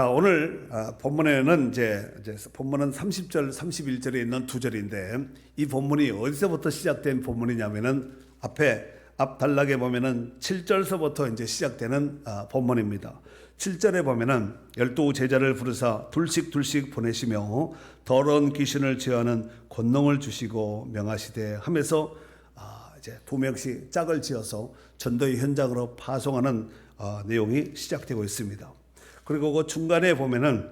오늘 본문에는 이제 본문은 30절, 31절에 있는 두 절인데 이 본문이 어디서부터 시작된 본문이냐면은 앞 단락에 보면은 7절서부터 이제 시작되는 본문입니다. 7절에 보면은 12 제자를 부르사 둘씩 보내시며 더러운 귀신을 제하는 권능을 주시고 명하시되 하면서 이제 2명씩 짝을 지어서 전도의 현장으로 파송하는 내용이 시작되고 있습니다. 그리고 그 중간에 보면은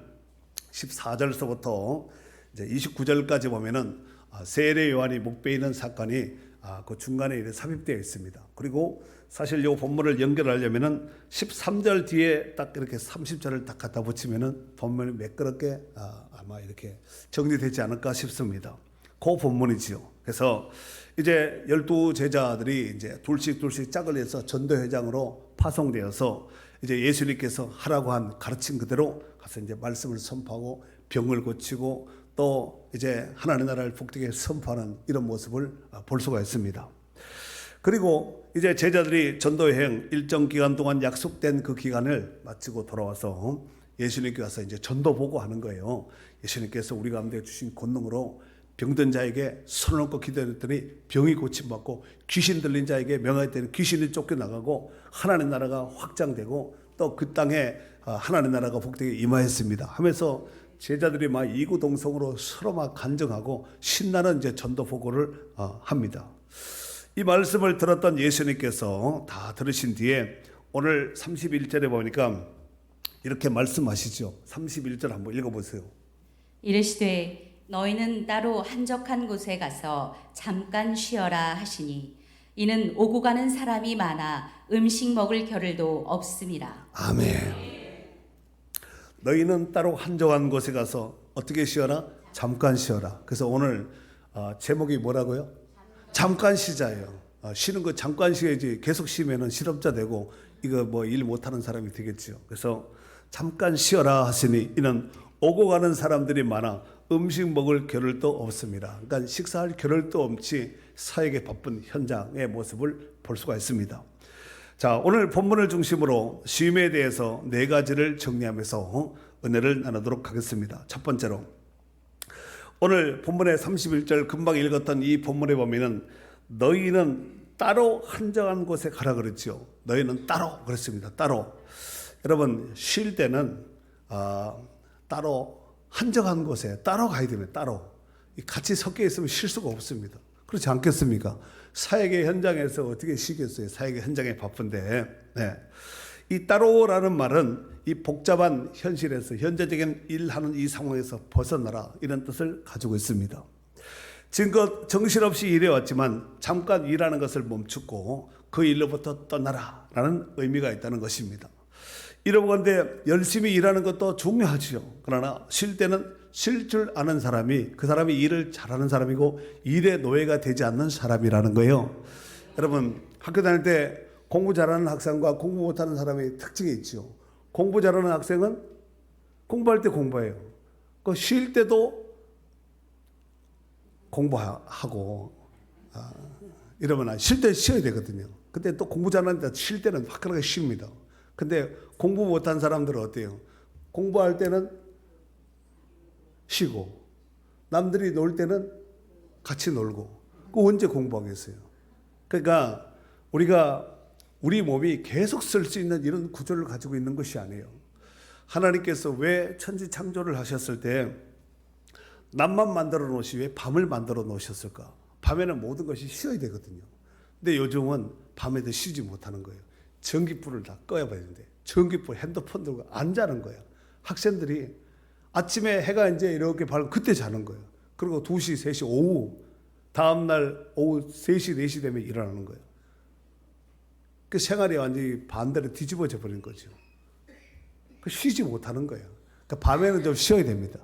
14절서부터 이제 29절까지 보면은 세례 요한이 목 베이는 사건이 그 중간에 이렇게 삽입되어 있습니다. 그리고 사실 이 본문을 연결하려면은 13절 뒤에 딱 이렇게 30절을 딱 갖다 붙이면은 본문이 매끄럽게 아마 이렇게 정리되지 않을까 싶습니다. 그 본문이지요. 그래서 이제 12 제자들이 이제 둘씩 짝을 내서 전도회장으로 파송되어서 이제 예수님께서 하라고 한 가르침 그대로 가서 이제 말씀을 선포하고 병을 고치고 또 이제 하나님의 나라를 복되게 선포하는 이런 모습을 볼 수가 있습니다. 그리고 이제 제자들이 전도여행 일정 기간 동안 약속된 그 기간을 마치고 돌아와서 예수님께 와서 이제 전도 보고하는 거예요. 예수님께서 우리 가운데 주신 권능으로 병든 자에게 손을 얹고 기도했더니 병이 고침받고 귀신 들린 자에게 명하였더니 귀신이 쫓겨나가고 하나님 나라가 확장되고 또 그 땅에 하나님 나라가 복되게 임하였습니다 하면서 제자들이 막 이구동성으로 서로 막 간증하고 신나는 이제 전도 보고를 합니다. 이 말씀을 들었던 예수님께서 다 들으신 뒤에 오늘 31절에 보니까 이렇게 말씀하시죠. 31절 한번 읽어보세요. 이르시되 너희는 따로 한적한 곳에 가서 잠깐 쉬어라 하시니 이는 오고 가는 사람이 많아 음식 먹을 겨를도 없음이라. 아멘. 너희는 따로 한적한 곳에 가서 어떻게 쉬어라? 잠깐 쉬어라. 그래서 오늘 제목이 뭐라고요? 잠깐 쉬자예요. 쉬는 거 잠깐 쉬어야지 계속 쉬면은 실업자 되고 이거 뭐 일 못하는 사람이 되겠죠. 그래서 잠깐 쉬어라 하시니 이는 오고 가는 사람들이 많아 음식 먹을 겨를도 없습니다. 그러니까 식사할 겨를도 없이 사역에 바쁜 현장의 모습을 볼 수가 있습니다. 자, 오늘 본문을 중심으로 쉼에 대해서 4가지를 정리하면서 은혜를 나누도록 하겠습니다. 첫 번째로 오늘 본문의 31절 금방 읽었던 이 본문에 보면은 너희는 따로 한적한 곳에 가라 그랬죠. 너희는 따로 그랬습니다. 따로. 여러분 쉴 때는 따로 한적한 곳에 따로 가야 됩니다. 따로. 같이 섞여 있으면 쉴 수가 없습니다. 그렇지 않겠습니까? 사역의 현장에서 어떻게 쉬겠어요? 사역의 현장에 바쁜데. 네. 이 따로라는 말은 이 복잡한 현실에서 현재적인 일하는 이 상황에서 벗어나라 이런 뜻을 가지고 있습니다. 지금껏 정신없이 일해왔지만 잠깐 일하는 것을 멈추고 그 일로부터 떠나라라는 의미가 있다는 것입니다. 이러건대 열심히 일하는 것도 중요하지요. 그러나 쉴 때는 쉴 줄 아는 사람이 그 사람이 일을 잘하는 사람이고 일의 노예가 되지 않는 사람이라는 거예요. 여러분 학교 다닐 때 공부 잘하는 학생과 공부 못하는 사람의 특징이 있죠. 공부 잘하는 학생은 공부할 때 공부해요. 그 쉴 때도 공부하고 이러면 쉴 때 쉬어야 되거든요. 근데 또 공부 잘하는데 쉴 때는 화끈하게 쉽니다. 근데 공부 못한 사람들은 어때요? 공부할 때는 쉬고 남들이 놀 때는 같이 놀고 그 언제 공부하겠어요? 그러니까 우리가 우리 몸이 계속 쓸 수 있는 이런 구조를 가지고 있는 것이 아니에요. 하나님께서 왜 천지 창조를 하셨을 때 낮만 만들어 놓으시 왜 밤을 만들어 놓으셨을까? 밤에는 모든 것이 쉬어야 되거든요. 근데 요즘은 밤에도 쉬지 못하는 거예요. 전기불을 다 꺼야 되는데 전기불 핸드폰 들고 안 자는 거예요. 학생들이 아침에 해가 이제 이렇게 밝으면 그때 자는 거예요. 그리고 2시, 3시 오후 다음날 오후 3시, 4시 되면 일어나는 거예요. 그 생활이 완전히 반대로 뒤집어져 버린 거죠. 그 쉬지 못하는 거예요. 그러니까 밤에는 좀 쉬어야 됩니다.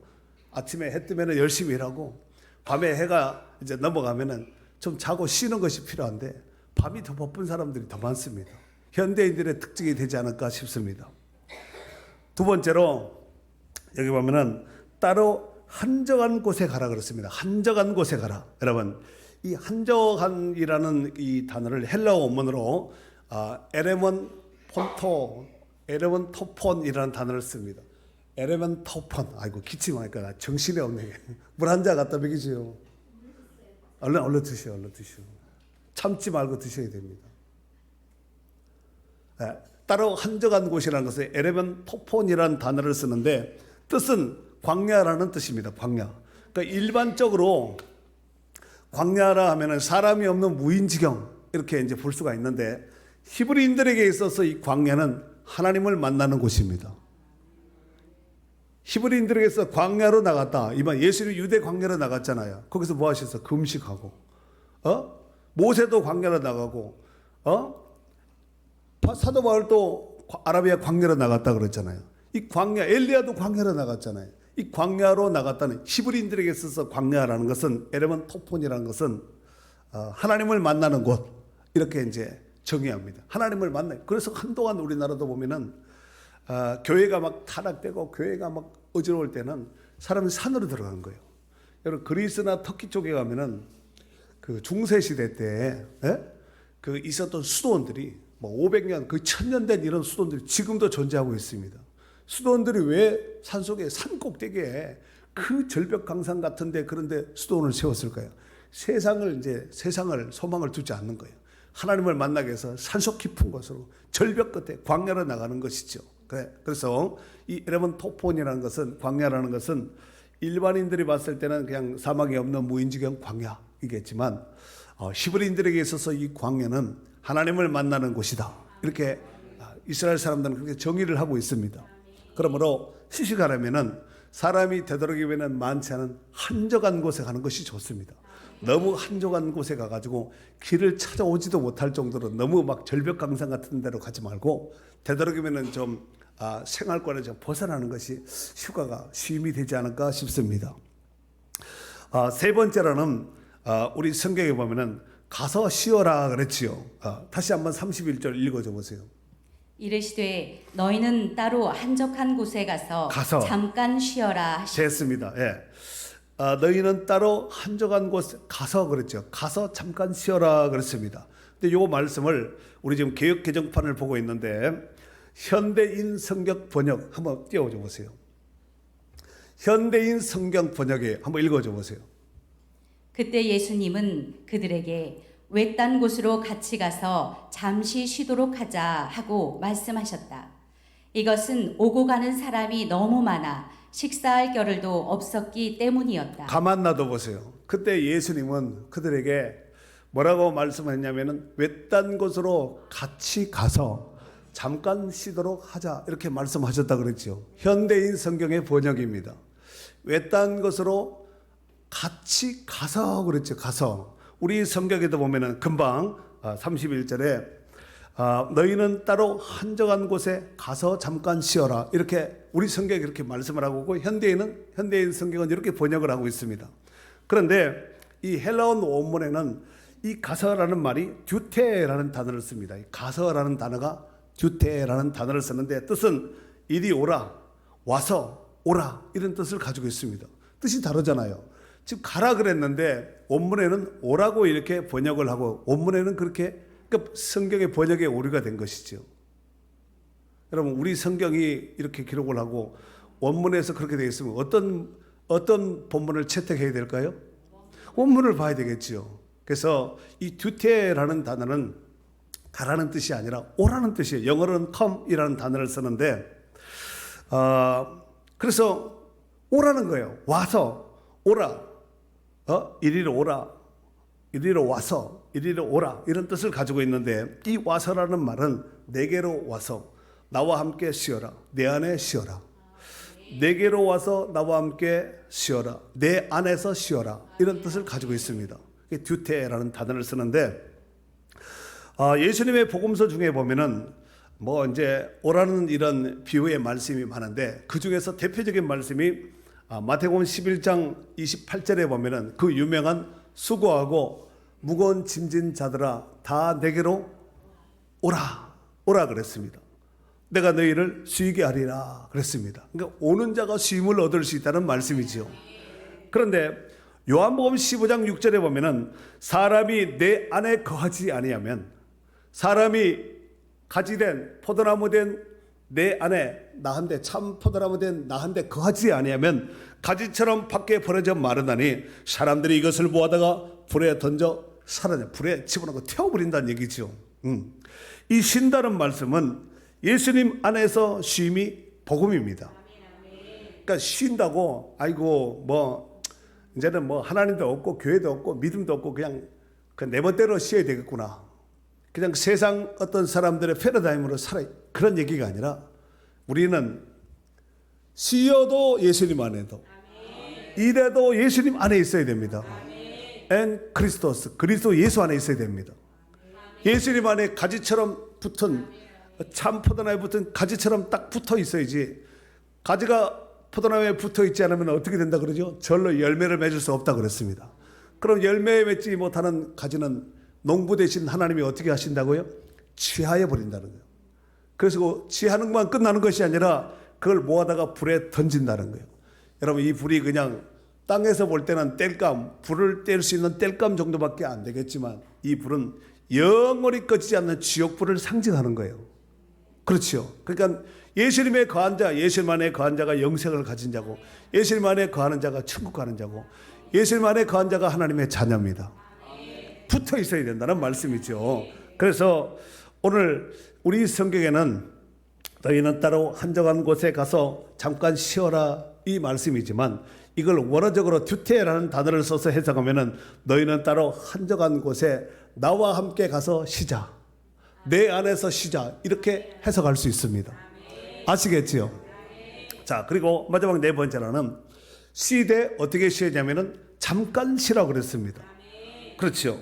아침에 해 뜨면 열심히 일하고 밤에 해가 이제 넘어가면은 좀 자고 쉬는 것이 필요한데 밤이 더 바쁜 사람들이 더 많습니다. 현대인들의 특징이 되지 않을까 싶습니다. 두 번째로 여기 보면은 따로 한적한 곳에 가라 그렇습니다. 한적한 곳에 가라. 여러분 이 한적한이라는 이 단어를 헬라어 원문으로 에레몬 토폰이라는 단어를 씁니다. 에레멘토폰. 아이고 기침하니까 정신이 없네. 물 한 잔 갖다 먹이지요. 얼른 드시오. 참지 말고 드셔야 됩니다. 따로 한적한 곳이라는 것은 에레멘토폰이라는 단어를 쓰는데 뜻은 광야라는 뜻입니다. 광야. 그러니까 일반적으로 광야라 하면은 사람이 없는 무인지경 이렇게 이제 볼 수가 있는데 히브리인들에게 있어서 이 광야는 하나님을 만나는 곳입니다. 히브리인들에게서 광야로 나갔다. 이번 예수님이 유대 광야로 나갔잖아요. 거기서 뭐 하셨어? 금식하고. 모세도 광야로 나가고. 사도 바울도 아라비아 광야로 나갔다 그랬잖아요. 이 광야, 엘리야도 광야로 나갔잖아요. 이 광야로 나갔다는 히브리인들에게 있어서 광야라는 것은 에레멘토폰이라는 것은 하나님을 만나는 곳 이렇게 이제 정의합니다. 하나님을 만나요. 그래서 한동안 우리나라도 보면은 교회가 막 타락되고 교회가 막 어지러울 때는 사람이 산으로 들어간 거예요. 여러분 그리스나 터키 쪽에 가면은 그 중세 시대 때 그 있었던 수도원들이 뭐 500년, 그 1000년 된 이런 수도원들이 지금도 존재하고 있습니다. 수도원들이 왜 산속에 산 꼭대기에 그 절벽 강산 같은데 그런데 수도원을 세웠을까요? 세상을 소망을 두지 않는 거예요. 하나님을 만나기 위해서 산속 깊은 곳으로 절벽 끝에 광야로 나가는 것이죠. 그래서 이 에레멘토폰이라는 것은 광야라는 것은 일반인들이 봤을 때는 그냥 사막이 없는 무인지경 광야이겠지만 히브리인들에게 있어서 이 광야는 하나님을 만나는 곳이다. 이렇게 이스라엘 사람들은 그렇게 정의를 하고 있습니다. 그러므로 시식하려면은 사람이 되도록이면 많지 않은 한적한 곳에 가는 것이 좋습니다. 너무 한적한 곳에 가가지고 길을 찾아오지도 못할 정도로 너무 막 절벽 강산 같은 데로 가지 말고 되도록이면은 좀 생활권에 좀 벗어나는 것이 휴가가 쉼이 되지 않을까 싶습니다. 세 번째로는 우리 성경에 보면은 가서 쉬어라 그랬지요. 다시 한번 31절 읽어줘 보세요. 이르시되 너희는 따로 한적한 곳에 가서 잠깐 쉬어라 하시니. 됐습니다. 예. 너희는 따로 한적한 곳에 가서 그랬죠. 가서 잠깐 쉬어라 그랬습니다. 근데 요 말씀을 우리 지금 개역 개정판을 보고 있는데 현대인 성경 번역 한번 띄워줘 보세요. 현대인 성경 번역에 한번 읽어줘 보세요. 그때 예수님은 그들에게 외딴 곳으로 같이 가서 잠시 쉬도록 하자 하고 말씀하셨다. 이것은 오고 가는 사람이 너무 많아 식사할 겨를도 없었기 때문이었다. 가만 놔둬 보세요. 그때 예수님은 그들에게 뭐라고 말씀했냐면은 외딴 곳으로 같이 가서 잠깐 쉬도록 하자 이렇게 말씀하셨다 그랬죠. 현대인 성경의 번역입니다. 외딴 곳으로 같이 가서 그랬죠. 가서. 우리 성경에도 보면은 금방 31절에 너희는 따로 한적한 곳에 가서 잠깐 쉬어라 이렇게 우리 성경이 이렇게 말씀을 하고 있고 현대인 성경은 이렇게 번역을 하고 있습니다. 그런데 이 헬라어 원문에는 이 가서라는 말이 듀테라는 단어를 씁니다. 가서라는 단어가 듀테라는 단어를 쓰는데 뜻은 이리 오라, 와서 오라 이런 뜻을 가지고 있습니다. 뜻이 다르잖아요. 지금 가라 그랬는데 원문에는 오라고 이렇게 번역을 하고 원문에는 그렇게 그러니까 성경의 번역에 오류가 된 것이죠. 여러분 우리 성경이 이렇게 기록을 하고 원문에서 그렇게 되어 있으면 어떤 본문을 채택해야 될까요? 원문을 봐야 되겠죠. 그래서 이 듀테라는 단어는 가라는 뜻이 아니라 오라는 뜻이에요. 영어로는 come이라는 단어를 쓰는데 그래서 오라는 거예요. 와서 오라. 이리로 오라. 이리로 와서 이리로 오라 이런 뜻을 가지고 있는데 이 와서라는 말은 내게로 와서 나와 함께 쉬어라. 내 안에 쉬어라. 내게로 와서 나와 함께 쉬어라. 내 안에서 쉬어라. 이런 뜻을 가지고 있습니다. 듀테라는 단어를 쓰는데 예수님의 복음서 중에 보면은 뭐 이제 오라는 이런 비유의 말씀이 많은데 그 중에서 대표적인 말씀이 마태복음 11장 28절에 보면은 그 유명한 수고하고 무거운 짐진 자들아 다 내게로 오라 그랬습니다. 내가 너희를 쉬게 하리라 그랬습니다. 그러니까 오는 자가 쉼을 얻을 수 있다는 말씀이지요. 그런데 요한복음 15장 6절에 보면은 사람이 내 안에 거하지 아니하면 사람이 가지된 포도나무 된 내 안에 나한테 참 포도나무 된 나한테 거하지 아니하면 가지처럼 밖에 버려져 마르다니 사람들이 이것을 모아다가 불에 던져 사라져 불에 집어넣고 태워버린다는 얘기죠. 이 쉰다는 말씀은 예수님 안에서 쉼이 복음입니다. 그러니까 쉰다고 아이고 뭐 이제는 뭐 하나님도 없고 교회도 없고 믿음도 없고 그냥 내 멋대로 쉬어야 되겠구나. 그냥 세상 어떤 사람들의 패러다임으로 살아 그런 얘기가 아니라 우리는 쉬어도 예수님 안에도 이래도 예수님 안에 있어야 됩니다. 엔 크리스토스 그리스도 예수 안에 있어야 됩니다. 예수님 안에 가지처럼 붙은 참 포도나무에 붙은 가지처럼 딱 붙어 있어야지. 가지가 포도나무에 붙어 있지 않으면 어떻게 된다 그러죠? 절로 열매를 맺을 수 없다 그랬습니다. 그럼 열매 맺지 못하는 가지는 농부 대신 하나님이 어떻게 하신다고요? 취하여 버린다는 거예요. 그래서 취하는 것만 끝나는 것이 아니라 그걸 모아다가 불에 던진다는 거예요. 여러분 이 불이 그냥 땅에서 볼 때는 땔감, 불을 뗄 수 있는 땔감 정도밖에 안 되겠지만 이 불은 영원히 꺼지지 않는 지옥불을 상징하는 거예요. 그렇죠. 그러니까 예수님의 거한 자, 예수님 안에 거한 자가 영생을 가진 자고 예수님 안에 거하는 자가 천국 가는 자고 예수님 안에 거한 자가 하나님의 자녀입니다. 붙어 있어야 된다는 말씀이죠. 그래서 오늘 우리 성경에는 너희는 따로 한적한 곳에 가서 잠깐 쉬어라 이 말씀이지만 이걸 원어적으로 듀테라는 단어를 써서 해석하면은 너희는 따로 한적한 곳에 나와 함께 가서 쉬자. 내 안에서 쉬자. 이렇게 해석할 수 있습니다. 아시겠지요? 자, 그리고 마지막 네 번째로는 쉬되 어떻게 쉬냐면은 잠깐 쉬라고 그랬습니다. 그렇죠.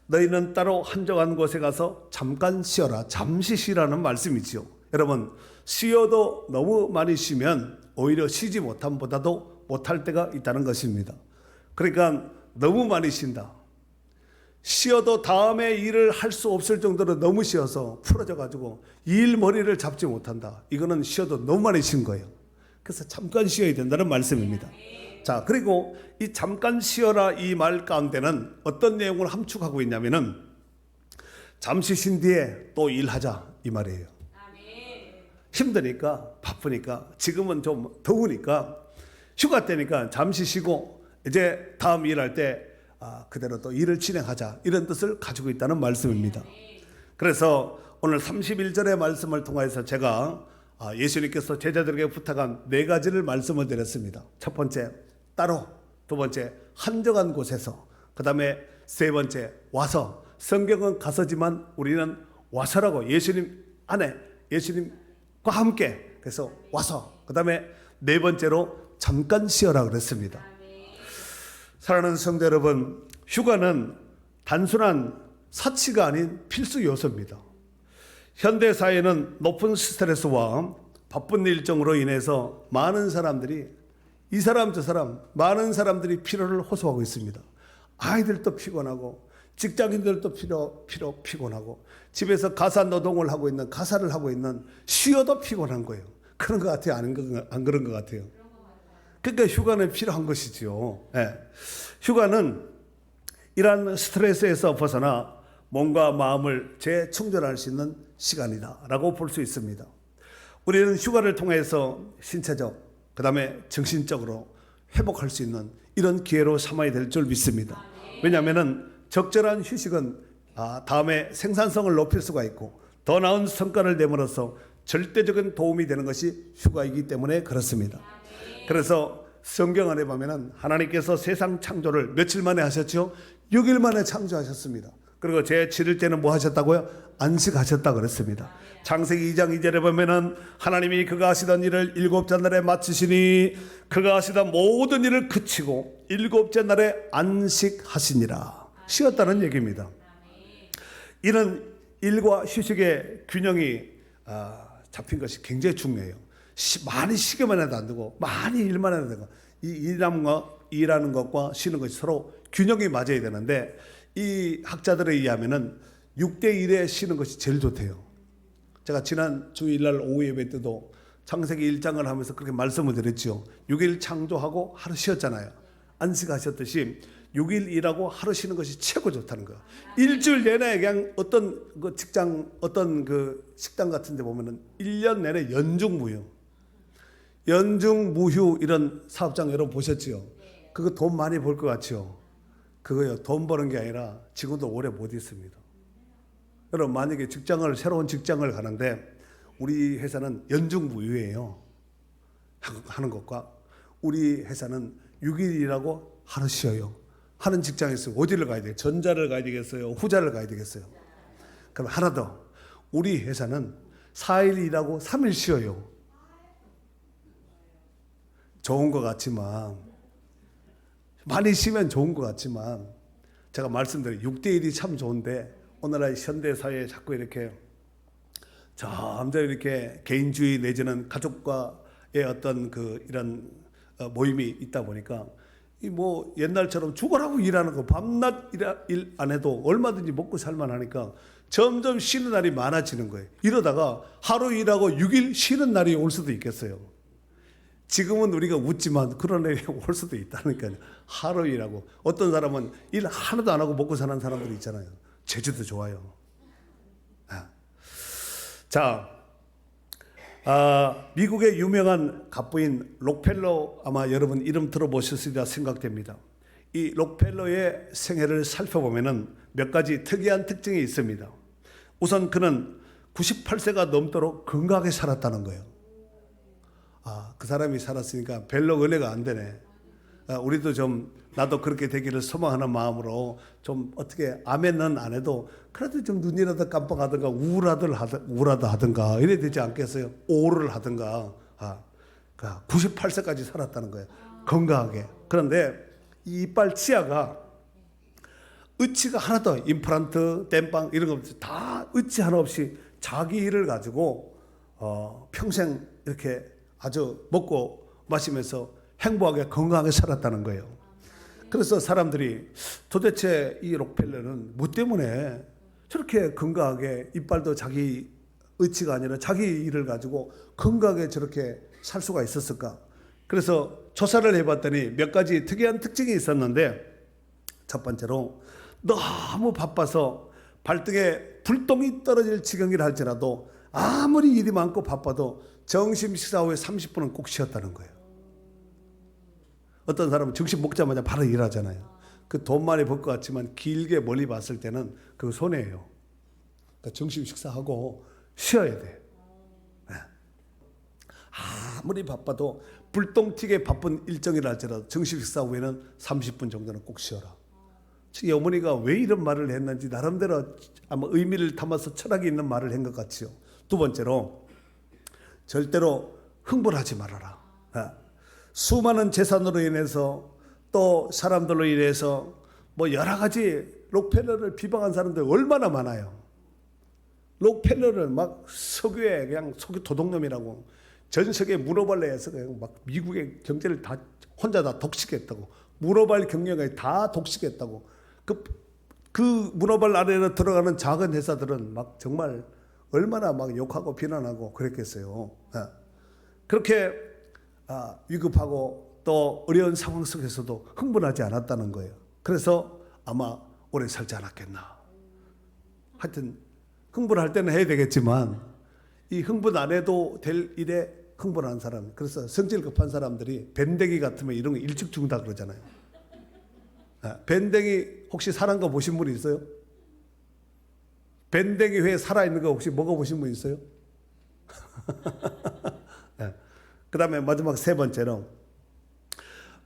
너희는 따로 한적한 곳에 가서 잠깐 쉬어라. 잠시 쉬라는 말씀이죠. 여러분, 쉬어도 너무 많이 쉬면 오히려 쉬지 못함보다도 못할 때가 있다는 것입니다. 그러니까 너무 많이 쉰다. 쉬어도 다음에 일을 할 수 없을 정도로 너무 쉬어서 풀어져 가지고 일 머리를 잡지 못한다. 이거는 쉬어도 너무 많이 쉰 거예요. 그래서 잠깐 쉬어야 된다는 말씀입니다. 자, 그리고 이 잠깐 쉬어라 이 말 가운데는 어떤 내용을 함축하고 있냐면은 잠시 쉰 뒤에 또 일하자 이 말이에요. 힘드니까 바쁘니까 지금은 좀 더우니까 휴가 때니까 잠시 쉬고 이제 다음 일할 때 그대로 또 일을 진행하자 이런 뜻을 가지고 있다는 말씀입니다. 그래서 오늘 31절의 말씀을 통해서 제가 예수님께서 제자들에게 부탁한 네 가지를 말씀을 드렸습니다. 첫 번째 따로, 두 번째 한적한 곳에서, 그 다음에 세 번째 와서. 성경은 가서지만 우리는 와서라고 예수님 안에 예수님과 함께 그래서 와서, 그 다음에 네 번째로 잠깐 쉬어라 그랬습니다. 사랑하는 성도 여러분, 휴가는 단순한 사치가 아닌 필수 요소입니다. 현대 사회는 높은 스트레스와 바쁜 일정으로 인해서 많은 사람들이 이 사람 저 사람 많은 사람들이 피로를 호소하고 있습니다. 아이들도 피곤하고 직장인들도 피곤하고 집에서 가사 노동을 하고 있는 가사를 하고 있는 쉬어도 피곤한 거예요. 그런 것 같아요? 안 그런 것 같아요? 그러니까 휴가는 필요한 것이죠. 네. 휴가는 이러한 스트레스에서 벗어나 몸과 마음을 재충전할 수 있는 시간이다라고 볼 수 있습니다. 우리는 휴가를 통해서 신체적, 그 다음에 정신적으로 회복할 수 있는 이런 기회로 삼아야 될 줄 믿습니다. 왜냐하면 적절한 휴식은 다음에 생산성을 높일 수가 있고 더 나은 성과를 내므로써 절대적인 도움이 되는 것이 휴가이기 때문에 그렇습니다. 그래서 성경 안에 보면 하나님께서 세상 창조를 며칠 만에 하셨죠? 6일 만에 창조하셨습니다. 그리고 제7일째는 뭐 하셨다고요? 안식하셨다고 그랬습니다. 창세기 2장 2절에 보면은 하나님이 그가 하시던 일을 일곱째 날에 마치시니 그가 하시던 모든 일을 그치고 일곱째 날에 안식하시니라. 쉬었다는 얘기입니다. 이는 일과 휴식의 균형이 잡힌 것이 굉장히 중요해요. 많이 쉬기만 해도 안 되고 많이 일만 해도 되고 이 일하는 것과 쉬는 것이 서로 균형이 맞아야 되는데 이 학자들에 의하면은 6대1에 쉬는 것이 제일 좋대요. 제가 지난 주일날 오후 예배 때도 창세기 1장을 하면서 그렇게 말씀을 드렸죠. 6일 창조하고 하루 쉬었잖아요. 안식하셨듯이 6일 일하고 하루 쉬는 것이 최고 좋다는 거야. 일주일 내내 그냥 어떤 그 직장, 어떤 그 식당 같은 데 보면은 1년 내내 연중무휴. 연중무휴 이런 사업장 여러분 보셨지요? 그거 돈 많이 벌 것 같죠? 그거요. 돈 버는 게 아니라 직원도 오래 못 있습니다. 여러분 만약에 새로운 직장을 가는데 우리 회사는 연중무휴예요. 하는 것과 우리 회사는 6일 일하고 하루 쉬어요. 하는 직장에서 어디를 가야 돼요? 전자를 가야 되겠어요? 후자를 가야 되겠어요? 그럼 하나 더. 우리 회사는 4일 일하고 3일 쉬어요. 좋은 것 같지만, 많이 쉬면 좋은 것 같지만, 제가 말씀드린 6대1이 참 좋은데, 오늘날 현대사회에 자꾸 이렇게 점점 이렇게 개인주의 내지는 가족과의 어떤 이런 모임이 있다 보니까 이 뭐 옛날처럼 죽어라고 일하는 거 밤낮 일 안 해도 얼마든지 먹고 살만 하니까 점점 쉬는 날이 많아지는 거예요. 이러다가 하루 일하고 6일 쉬는 날이 올 수도 있겠어요. 지금은 우리가 웃지만 그런 날이 올 수도 있다니까요. 하루 일하고 어떤 사람은 일 하나도 안 하고 먹고 사는 사람들이 있잖아요. 제주도 좋아요. 자, 미국의 유명한 갑부인 록펠러 아마 여러분 이름 들어보셨으리라 생각됩니다. 이 록펠러의 생애를 살펴보면은 몇 가지 특이한 특징이 있습니다. 우선 그는 98세가 넘도록 건강하게 살았다는 거예요. 그 사람이 살았으니까 별로 은혜가 안 되네. 우리도 좀 나도 그렇게 되기를 소망하는 마음으로 좀 어떻게 아멘은 안 해도 그래도 좀 눈이라도 깜빡하든가 우울하다 하든가 이래 되지 않겠어요? 오를 하든가. 98세까지 살았다는 거예요. 건강하게. 그런데 이 이빨 치아가 의치가 하나도 임플란트, 땜빵 이런 거 다 의치 하나 없이 자기 일을 가지고 평생 이렇게 아주 먹고 마시면서 행복하게 건강하게 살았다는 거예요. 그래서 사람들이 도대체 이 록펠러는 뭐 때문에 저렇게 건강하게 이빨도 자기 의치가 아니라 자기 일을 가지고 건강하게 저렇게 살 수가 있었을까? 그래서 조사를 해봤더니 몇 가지 특이한 특징이 있었는데 첫 번째로 너무 바빠서 발등에 불똥이 떨어질 지경이라 할지라도 아무리 일이 많고 바빠도 점심 식사 후에 30분은 꼭 쉬었다는 거예요. 어떤 사람은 점심 먹자마자 바로 일하잖아요. 그 돈 많이 벌 것 같지만 길게 멀리 봤을 때는 그 손해예요. 그러니까 점심 식사하고 쉬어야 돼. 아무리 바빠도 불똥 튀게 바쁜 일정이라 할지라도 점심 식사 후에는 30분 정도는 꼭 쉬어라. 이 어머니가 왜 이런 말을 했는지 나름대로 아마 의미를 담아서 철학이 있는 말을 한 것 같지요. 두 번째로 절대로 흥분하지 말아라. 수많은 재산으로 인해서 또 사람들로 인해서 뭐 여러 가지 록펠러를 비방한 사람들 얼마나 많아요. 록펠러를 막 석유에 그냥 석유 도둑놈이라고 전 세계 문어발레에서 그냥 막 미국의 경제를 다 혼자 다 독식했다고 문어발 경영에 다 독식했다고 그 문어발 아래로 들어가는 작은 회사들은 막 정말 얼마나 막 욕하고 비난하고 그랬겠어요. 그렇게 위급하고 또 어려운 상황 속에서도 흥분하지 않았다는 거예요. 그래서 아마 오래 살지 않았겠나. 하여튼 흥분할 때는 해야 되겠지만 이 흥분 안 해도 될 일에 흥분하는 사람, 그래서 성질 급한 사람들이 밴댕이 같으면 이런 거 일찍 죽는다 그러잖아요. 밴댕이 혹시 살아난 거 보신 분 있어요? 밴댕이 회 살아있는 거 혹시 먹어보신 분 있어요? 그 다음에 마지막 세 번째로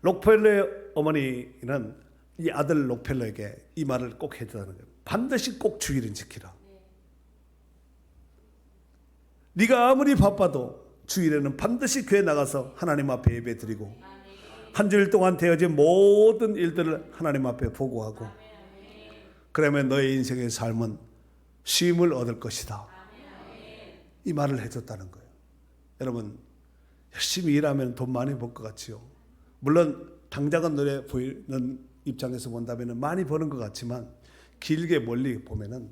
록펠러 어머니는 이 아들 록펠러에게 이 말을 꼭 해주라는 거예요. 반드시 꼭 주일은 지키라. 네가 아무리 바빠도 주일에는 반드시 교회 나가서 하나님 앞에 예배 드리고 한 주일 동안 되어진 모든 일들을 하나님 앞에 보고하고 그러면 너의 인생의 삶은 쉼을 얻을 것이다. 이 말을 해줬다는 거예요. 여러분 열심히 일하면 돈 많이 벌 것 같지요. 물론 당장은 눈에 보이는 입장에서 본다면 많이 버는 것 같지만 길게 멀리 보면은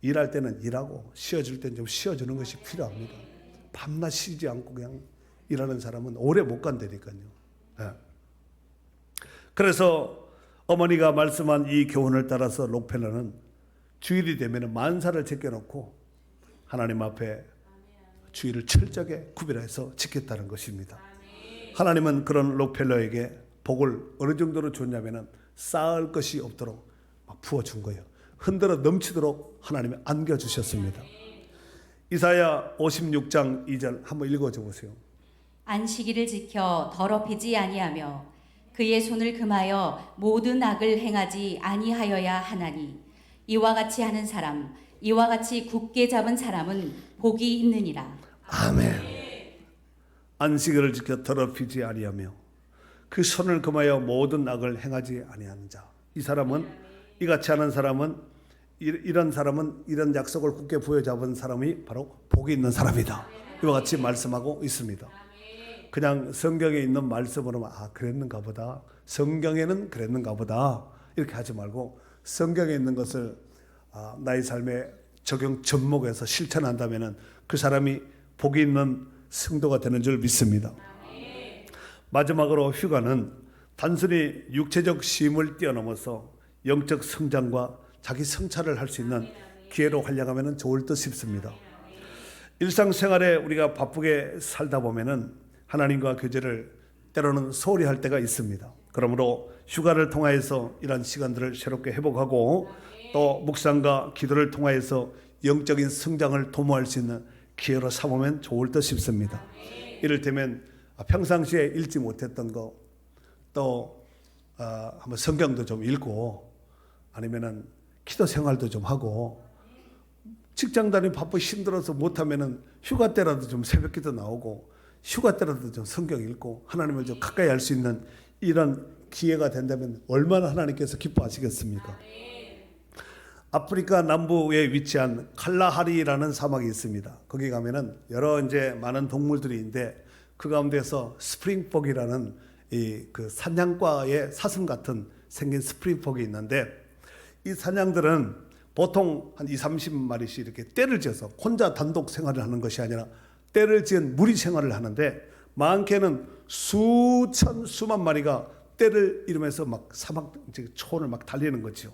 일할 때는 일하고 쉬어줄 때는 좀 쉬어주는 것이 필요합니다. 밤낮 쉬지 않고 그냥 일하는 사람은 오래 못 간다니까요. 그래서 어머니가 말씀한 이 교훈을 따라서 록펠러는 주일이 되면 만사를 제껴놓고 하나님 앞에 주일을 철저하게 구별해서 지켰다는 것입니다. 하나님은 그런 록펠러에게 복을 어느 정도로 줬냐면 쌓을 것이 없도록 막 부어준 거예요. 흔들어 넘치도록 하나님이 안겨주셨습니다. 이사야 56장 2절 한번 읽어줘 보세요. 안식일을 지켜 더럽히지 아니하며 그의 손을 금하여 모든 악을 행하지 아니하여야 하나니 이와 같이 하는 사람, 이와 같이 굳게 잡은 사람은 복이 있느니라. 아멘. 안식일을 지켜 더럽히지 아니하며 그 손을 금하여 모든 악을 행하지 아니하는 자. 이 사람은, 이같이 하는 사람은, 이런 사람은, 이런 약속을 굳게 부여잡은 사람이 바로 복이 있는 사람이다. 이와 같이 말씀하고 있습니다. 그냥 성경에 있는 말씀으로 그랬는가 보다, 성경에는 그랬는가 보다 이렇게 하지 말고 성경에 있는 것을 나의 삶에 적용 접목해서 실천한다면 그 사람이 복이 있는 성도가 되는 줄 믿습니다. 마지막으로 휴가는 단순히 육체적 쉼을 뛰어넘어서 영적 성장과 자기 성찰을 할 수 있는 기회로 활용하면 좋을 듯 싶습니다. 일상생활에 우리가 바쁘게 살다 보면은 하나님과 교제를 때로는 소홀히 할 때가 있습니다. 그러므로 휴가를 통하여서 이런 시간들을 새롭게 회복하고 또 묵상과 기도를 통하여서 영적인 성장을 도모할 수 있는 기회로 삼으면 좋을 듯 싶습니다. 이를테면 평상시에 읽지 못했던 거, 또 한번 성경도 좀 읽고 아니면은 기도 생활도 좀 하고, 직장 다니면 바빠 힘들어서 못하면은 휴가 때라도 좀 새벽기도 나오고 휴가 때라도 좀 성경 읽고 하나님을 좀 가까이 할 수 있는 이런 기회가 된다면 얼마나 하나님께서 기뻐하시겠습니까? 아프리카 남부에 위치한 칼라하리라는 사막이 있습니다. 거기 가면은 여러 이제 많은 동물들이 있는데 그 가운데서 스프링폭이라는 그 사냥과의 사슴 같은 생긴 스프링폭이 있는데 이 사냥들은 보통 한 20-30마리씩 이렇게 떼를 지어서 혼자 단독 생활을 하는 것이 아니라 떼를 지은 무리 생활을 하는데 많게는 수만 마리가 떼를 이루면서 막 사막 초원을 막 달리는 거죠.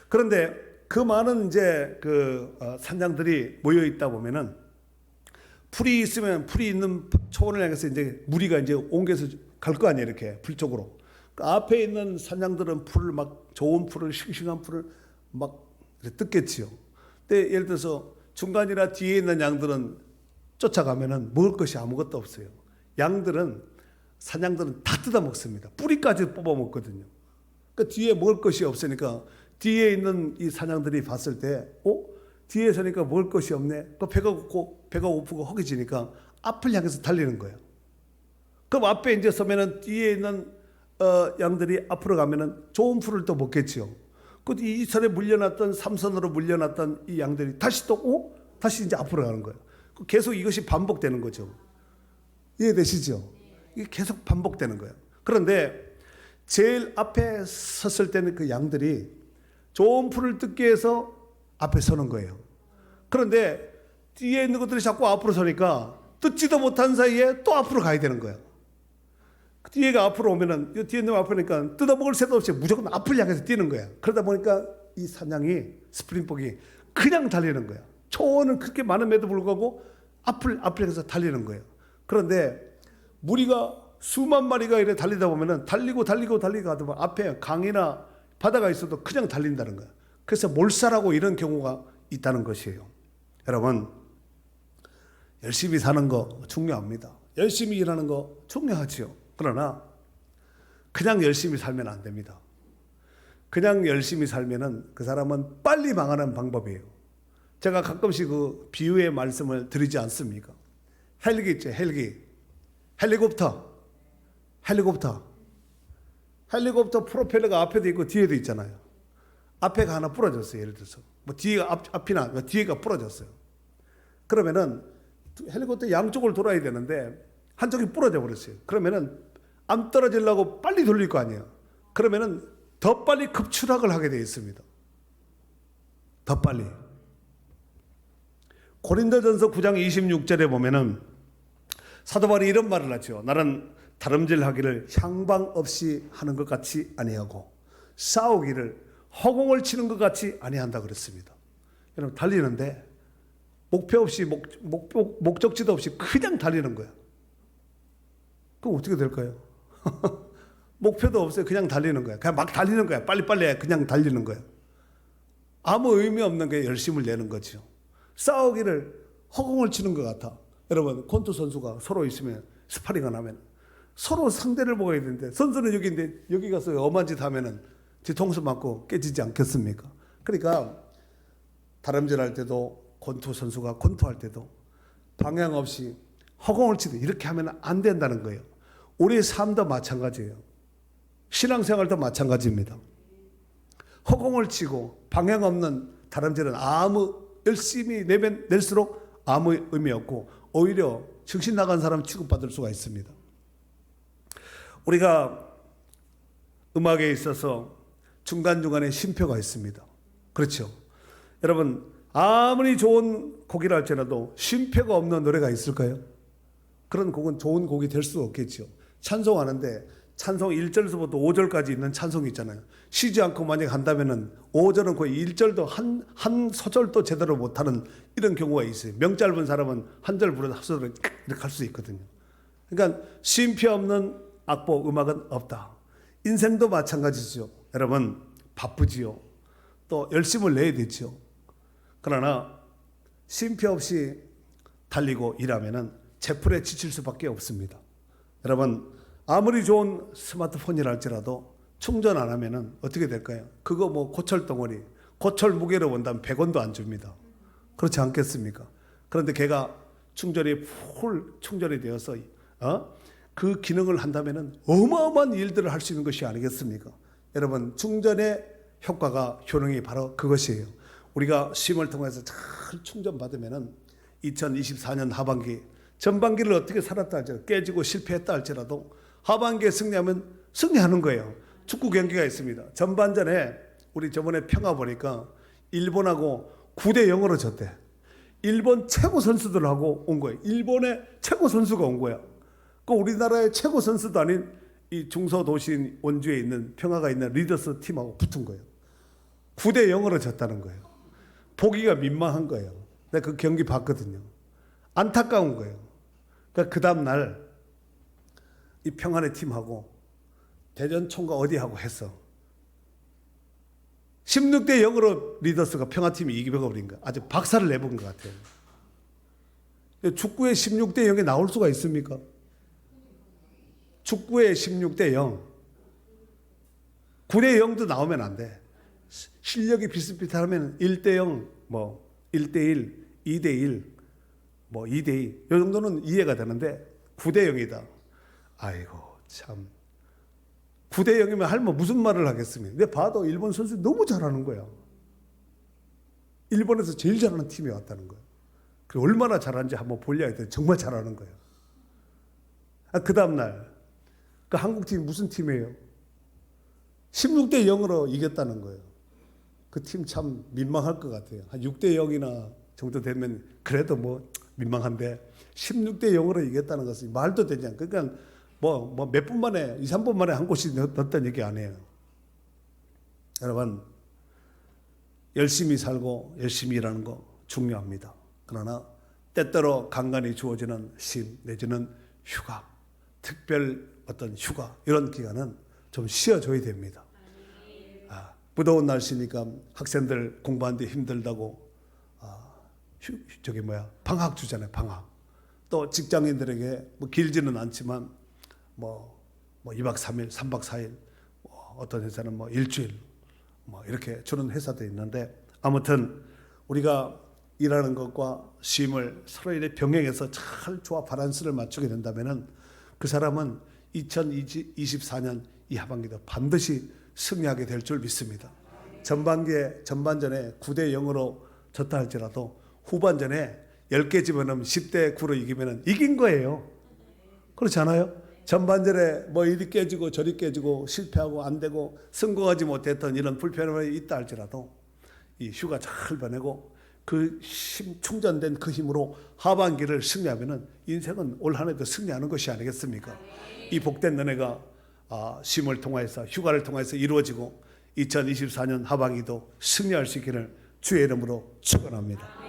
그런데 그 많은 이제 그 산장들이 모여 있다 보면은 풀이 있으면 풀이 있는 초원을 향해서 이제 무리가 이제 옮겨서 갈 거 아니에요. 이렇게 풀 쪽으로. 그 앞에 있는 산장들은 풀을 막 좋은 풀을 싱싱한 풀을 막 뜯겠지요. 근데 예를 들어서 중간이나 뒤에 있는 양들은 쫓아가면은 먹을 것이 아무것도 없어요. 사냥들은 다 뜯어 먹습니다. 뿌리까지 뽑아 먹거든요. 그 뒤에 먹을 것이 없으니까 뒤에 있는 이 사냥들이 봤을 때, 뒤에 서니까 먹을 것이 없네. 그 배가 고프고 허기지니까 앞을 향해서 달리는 거예요. 그럼 앞에 이제 서면은 뒤에 있는 양들이 앞으로 가면은 좋은 풀을 또 먹겠지요. 그 이선에 물려놨던 삼선으로 물려놨던 이 양들이 다시 다시 이제 앞으로 가는 거예요. 계속 이것이 반복되는 거죠. 이해되시죠? 이게 계속 반복되는 거예요. 그런데 제일 앞에 섰을 때는 그 양들이 좋은 풀을 뜯기 위해서 앞에 서는 거예요. 그런데 뒤에 있는 것들이 자꾸 앞으로 서니까 뜯지도 못한 사이에 또 앞으로 가야 되는 거예요. 뒤에가 앞으로 오면은 뒤에 있는 앞으로니까 뜯어먹을 새도 없이 무조건 앞을 향해서 뛰는 거야. 그러다 보니까 이 사냥이 스프링폭이 그냥 달리는 거야. 초원은 그렇게 많음에도 불구하고 앞을 향해서 달리는 거예요. 그런데 무리가 수만 마리가 이래 달리다 보면은 달리고 하다 보면 앞에 강이나 바다가 있어도 그냥 달린다는 거야. 그래서 몰살하고 이런 경우가 있다는 것이에요. 여러분, 열심히 사는 거 중요합니다. 열심히 일하는 거 중요하지요. 그러나 그냥 열심히 살면 안 됩니다. 그냥 열심히 살면은 그 사람은 빨리 망하는 방법이에요. 제가 가끔씩 그 비유의 말씀을 드리지 않습니까? 헬기 있죠, 헬기. 헬리콥터 프로펠러가 앞에도 있고 뒤에도 있잖아요. 앞에가 하나 부러졌어요. 예를 들어서 뭐 뒤가 앞이나 뒤에가 부러졌어요. 그러면은 헬리콥터 양쪽을 돌아야 되는데 한쪽이 부러져 버렸어요. 그러면은 안 떨어지려고 빨리 돌릴 거 아니에요. 그러면은 더 빨리 급추락을 하게 되어 있습니다. 더 빨리. 고린도전서 9장 26절에 보면은 사도 바울이 이런 말을 하죠. 나는 다름질하기를 향방 없이 하는 것 같이 아니하고 싸우기를 허공을 치는 것 같이 아니한다 그랬습니다. 여러분 달리는데 목표 없이 목적지도 없이 그냥 달리는 거야. 그럼 어떻게 될까요? 목표도 없어요. 그냥 달리는 거야. 그냥 막 달리는 거야. 빨리빨리 그냥 달리는 거야. 아무 의미 없는 게 열심을 내는 거죠. 싸우기를 허공을 치는 것 같아. 여러분 권투 선수가 서로 있으면 스파링을 하면 서로 상대를 보고 해야 되는데 선수는 여기인데 여기 가서 엄한 짓 하면은 뒤통수 맞고 깨지지 않겠습니까? 그러니까 다름질할 때도 권투 선수가 권투할 때도 방향 없이 허공을 치듯 이렇게 하면 안 된다는 거예요. 우리의 삶도 마찬가지예요. 신앙생활도 마찬가지입니다. 허공을 치고 방향 없는 다름질은 아무 열심히 낼수록 아무 의미 없고 오히려 정신 나간 사람 취급받을 수가 있습니다. 우리가 음악에 있어서 중간중간에 쉼표가 있습니다. 그렇죠? 여러분 아무리 좋은 곡이라 할지라도 쉼표가 없는 노래가 있을까요? 그런 곡은 좋은 곡이 될 수 없겠죠. 찬송하는데 찬송 1절에서부터 5절까지 있는 찬송이 있잖아요. 쉬지 않고 만약에 한다면은 5절은 거의 1절도 한 소절도 제대로 못하는 이런 경우가 있어요. 명 짧은 사람은 한 절 부르다 합소를 이렇게 할 수 있거든요. 그러니까 쉼표 없는 악보 음악은 없다. 인생도 마찬가지죠. 여러분 바쁘지요. 또 열심을 내야 되죠. 그러나 쉼표 없이 달리고 일하면은 제풀에 지칠 수밖에 없습니다. 여러분 아무리 좋은 스마트폰이라 할지라도 충전 안 하면은 어떻게 될까요? 그거 뭐 고철 덩어리, 고철 무게로 본다면 100원도 안 줍니다. 그렇지 않겠습니까? 그런데 걔가 충전이 풀 충전이 되어서 그 기능을 한다면은 어마어마한 일들을 할 수 있는 것이 아니겠습니까? 여러분 충전의 효과가 효능이 바로 그것이에요. 우리가 쉼을 통해서 잘 충전받으면은 2024년 하반기 전반기를 어떻게 살았다 할지라도 깨지고 실패했다 할지라도 하반기에 승리하면 승리하는 거예요. 축구 경기가 있습니다. 전반전에 우리 저번에 평화 보니까 일본하고 9대 0으로 졌대. 일본 최고 선수들하고 온 거예요. 일본의 최고 선수가 온 거야. 그 우리나라의 최고 선수도 아닌 이 중소도시인 원주에 있는 평화가 있는 리더스 팀하고 붙은 거예요. 9대 0으로 졌다는 거예요. 보기가 민망한 거예요. 내가 그 경기 봤거든요. 안타까운 거예요. 그러니까 그 다음 날 이 평안의 팀하고 대전총과 어디하고 했어. 16대 0으로 리더스가 평화팀이 이겨버린 거야. 아주 박살을 내본 것 같아요. 축구에 16대 0이 나올 수가 있습니까? 축구에 16대 0. 9대 0도 나오면 안 돼. 실력이 비슷비슷하면 1대 0, 뭐 1대 1, 2대 1, 뭐 2대 2. 이 정도는 이해가 되는데 9대 0이다. 아이고 참 9대 0이면 할머 무슨 말을 하겠습니까? 근데 봐도 일본 선수 너무 잘하는 거야. 일본에서 제일 잘하는 팀이 왔다는 거야. 그 얼마나 잘하는지 한번 보려야 돼. 정말 잘하는 거야. 그 다음날 그 한국팀이 무슨 팀이에요? 16대 0으로 이겼다는 거예요. 그 팀 참 민망할 것 같아요. 한 6대 0이나 정도 되면 그래도 뭐 민망한데 16대 0으로 이겼다는 것은 말도 되지 않고 그러니까 뭐 몇 분 만에 2, 3분 만에 한 곳이 넣었다는 얘기 아니에요. 여러분 열심히 살고 열심히 일하는 거 중요합니다. 그러나 때때로 간간히 주어지는 쉼 내지는 휴가, 특별 어떤 휴가 이런 기간은 좀 쉬어줘야 됩니다. 무더운 날씨니까 학생들 공부하는데 힘들다고 방학 주잖아요. 방학. 또 직장인들에게 뭐 길지는 않지만 뭐 2박 3일, 3박 4일, 어떤 회사는 뭐 일주일 뭐 이렇게 주는 회사도 있는데 아무튼 우리가 일하는 것과 쉼을 서로 이렇게 병행해서 잘 조화 바란스를 맞추게 된다면은 그 사람은 2024년 이 하반기도 반드시 승리하게 될 줄 믿습니다. 전반전에 9대 0으로 졌다 할지라도 후반전에 10개 집어넣으면 10대 9로 이기면 이긴 거예요. 그렇지 않아요? 전반전에 뭐 이리 깨지고 저리 깨지고 실패하고 안 되고 성공하지 못했던 이런 불편함이 있다 할지라도 이 휴가 잘 보내고 그 충전된 그 힘으로 하반기를 승리하면은 인생은 올 한 해도 승리하는 것이 아니겠습니까? 이 복된 은혜가 쉼을 통해서 휴가를 통해서 이루어지고 2024년 하반기도 승리할 수 있기를 주의 이름으로 축원합니다.